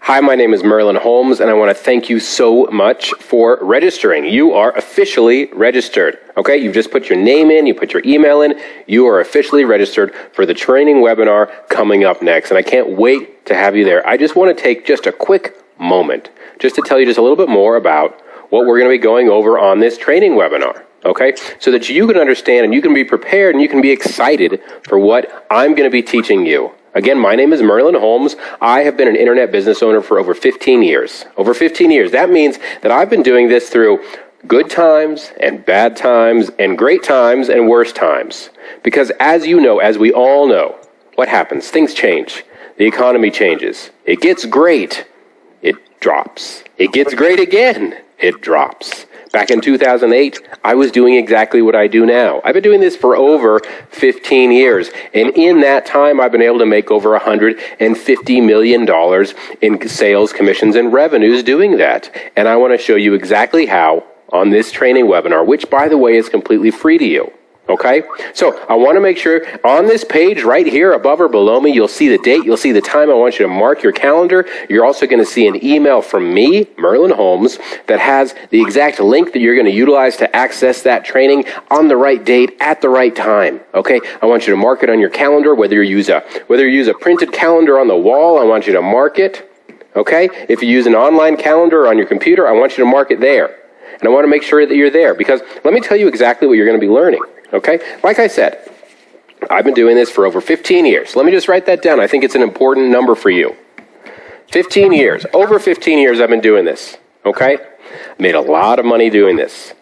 Hi, my name is Merlin Holmes, and I want to thank you so much for registering. You are officially registered, okay? You've just put your name in, you put your email in, you are officially registered for the training webinar coming up next, and I can't wait to have you there. I just want to take just a quick moment just to tell you just a little bit more about what we're going to be going over on this training webinar, okay? So that you can understand and you can be prepared and you can be excited for what I'm going to be teaching you. Again, my name is Merlin Holmes. I have been an internet business owner for over 15 years. Over 15 years. That means that I've been doing this through good times and bad times and great times and worse times. Because as you know, as we all know, what happens? Things change. The economy changes. It gets great. It drops. It gets great again. It drops. Back in 2008, I was doing exactly what I do now. I've been doing this for over 15 years. And in that time, I've been able to make over $150 million in sales, commissions, and revenues doing that. And I want to show you exactly how on this training webinar, which, by the way, is completely free to you. Okay? So I want to make sure on this page right here above or below me, you'll see the date, you'll see the time. I want you to mark your calendar. You're also going to see an email from me, Merlin Holmes, that has the exact link that you're going to utilize to access that training on the right date at the right time. Okay? I want you to mark it on your calendar, whether you use a printed calendar on the wall, I want you to mark it. Okay? If you use an online calendar on your computer, I want you to mark it there. And I want to make sure that you're there because let me tell you exactly what you're going to be learning. Okay? Like I said, I've been doing this for over 15 years. Let me just write that down. I think it's an important number for you. 15 years. Over 15 years I've been doing this. Okay? Made a lot of money doing this.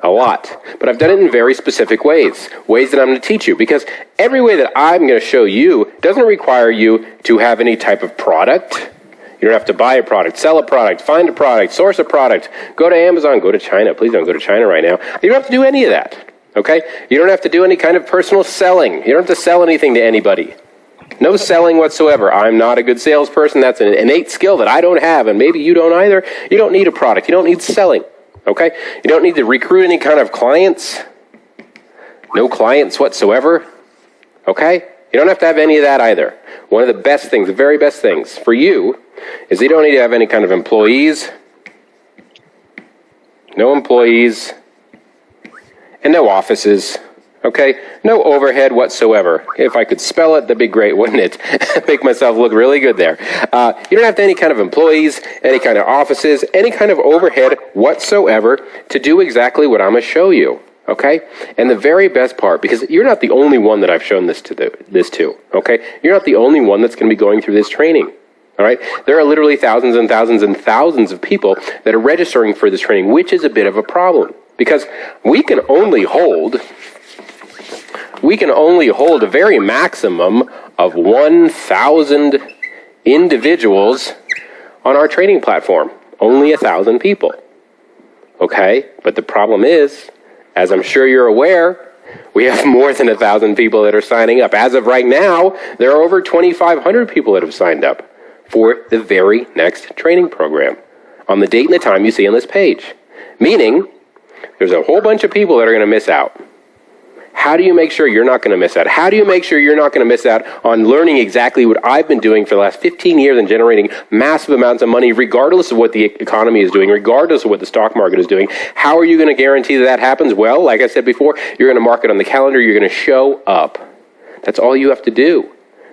A lot. But I've done it in very specific ways. Ways that I'm going to teach you. Because every way that I'm going to show you doesn't require you to have any type of product. You don't have to buy a product, sell a product, find a product, source a product, go to Amazon, go to China. Please don't go to China right now. You don't have to do any of that. Okay? You don't have to do any kind of personal selling. You don't have to sell anything to anybody. No selling whatsoever. I'm not a good salesperson. That's an innate skill that I don't have, and maybe you don't either. You don't need a product. You don't need selling. Okay? You don't need to recruit any kind of clients. No clients whatsoever. Okay? You don't have to have any of that either. One of the best things, the very best things for you is you don't need to have any kind of employees. No employees. And no offices, okay? No overhead whatsoever. If I could spell it, that'd be great, wouldn't it? Make myself look really good there. You don't have to any kind of employees, any kind of offices, any kind of overhead whatsoever to do exactly what I'm going to show you, okay? And the very best part, because you're not the only one that I've shown this to, okay? You're not the only one that's going to be going through this training. All right? There are literally thousands and thousands and thousands of people that are registering for this training, which is a bit of a problem. Because we can only hold a very maximum of 1,000 individuals on our training platform. Only 1,000 people. Okay? But the problem is, as I'm sure you're aware, we have more than 1,000 people that are signing up. As of right now, there are over 2,500 people that have signed up for the very next training program on the date and the time you see on this page. Meaning, there's a whole bunch of people that are going to miss out. How do you make sure you're not going to miss out? How do you make sure you're not going to miss out on learning exactly what I've been doing for the last 15 years and generating massive amounts of money regardless of what the economy is doing, regardless of what the stock market is doing? How are you going to guarantee that happens? Well, like I said before, you're going to mark it on the calendar. You're going to show up. That's all you have to do.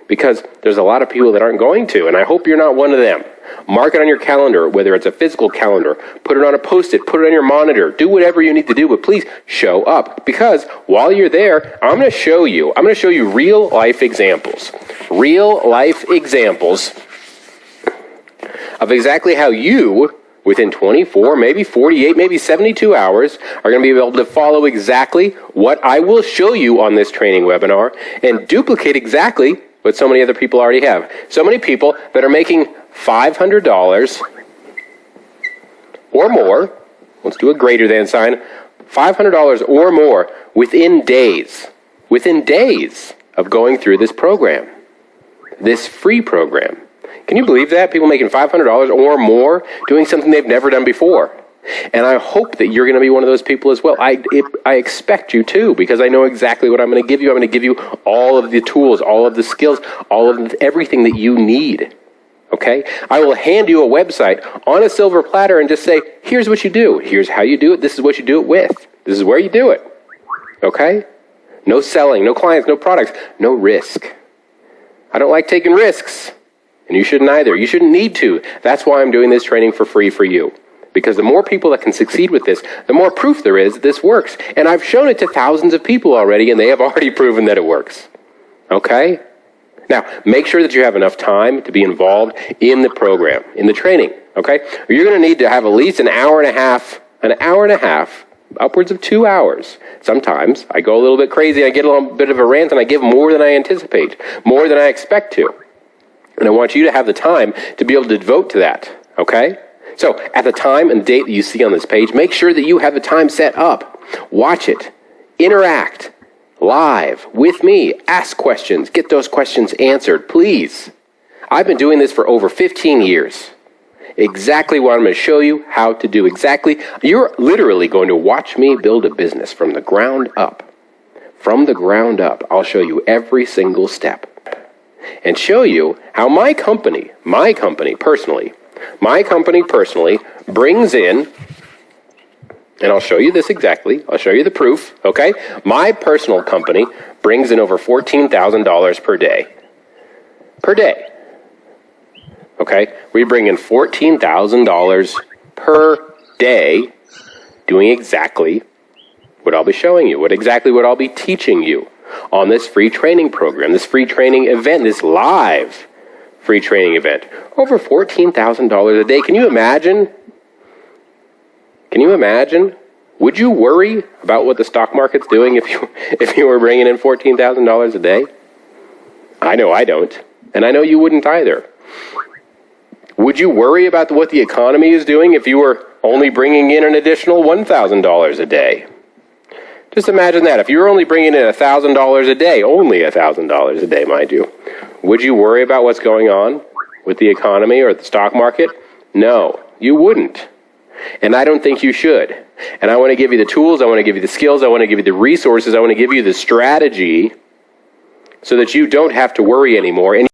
Because there's a lot of people that aren't going to, and I hope you're not one of them. Mark it on your calendar, whether it's a physical calendar, put it on a Post-it, put it on your monitor, do whatever you need to do, but please show up. Because while you're there, I'm going to show you real life examples. Real life examples of exactly how you, within 24, maybe 48, maybe 72 hours, are going to be able to follow exactly what I will show you on this training webinar and duplicate exactly what so many other people already have. So many people that are making $500 or more, let's do a greater than sign, $500 or more within days of going through this program, this free program. Can you believe that? People making $500 or more doing something they've never done before. And I hope that you're going to be one of those people as well. I expect you to, because I know exactly what I'm going to give you. I'm going to give you all of the tools, all of the skills, all of everything that you need. Okay? I will hand you a website on a silver platter and just say, here's what you do. Here's how you do it. This is what you do it with. This is where you do it. Okay? No selling, no clients, no products, no risk. I don't like taking risks. And you shouldn't either. You shouldn't need to. That's why I'm doing this training for free for you. Because the more people that can succeed with this, the more proof there is that this works. And I've shown it to thousands of people already, and they have already proven that it works. Okay? Now, make sure that you have enough time to be involved in the program, in the training. Okay? You're going to need to have at least an hour and a half, upwards of 2 hours. Sometimes I go a little bit crazy, I get a little bit of a rant, and I give more than I anticipate, more than I expect to. And I want you to have the time to be able to devote to that. Okay? So, at the time and date that you see on this page, make sure that you have the time set up. Watch it. Interact live with me. Ask questions. Get those questions answered, please. I've been doing this for over 15 years. Exactly what I'm going to show you how to do. Exactly. You're literally going to watch me build a business from the ground up. From the ground up, I'll show you every single step. And show you how my company personally, brings in, and I'll show you this exactly, I'll show you the proof, okay? My personal company brings in over $14,000 per day. Per day. Okay? We bring in $14,000 per day doing exactly what I'll be showing you, what I'll be teaching you on this free training program, this free training event, this live free training event. Over $14,000 a day. Can you imagine? Would you worry about what the stock market's doing if you were bringing in $14,000 a day? I know I don't. And I know you wouldn't either. Would you worry about what the economy is doing if you were only bringing in an additional $1,000 a day? Just imagine that. If you were only bringing in $1,000 a day, only $1,000 a day, mind you, would you worry about what's going on with the economy or the stock market? No, you wouldn't. And I don't think you should. And I want to give you the tools, I want to give you the skills, I want to give you the resources, I want to give you the strategy so that you don't have to worry anymore.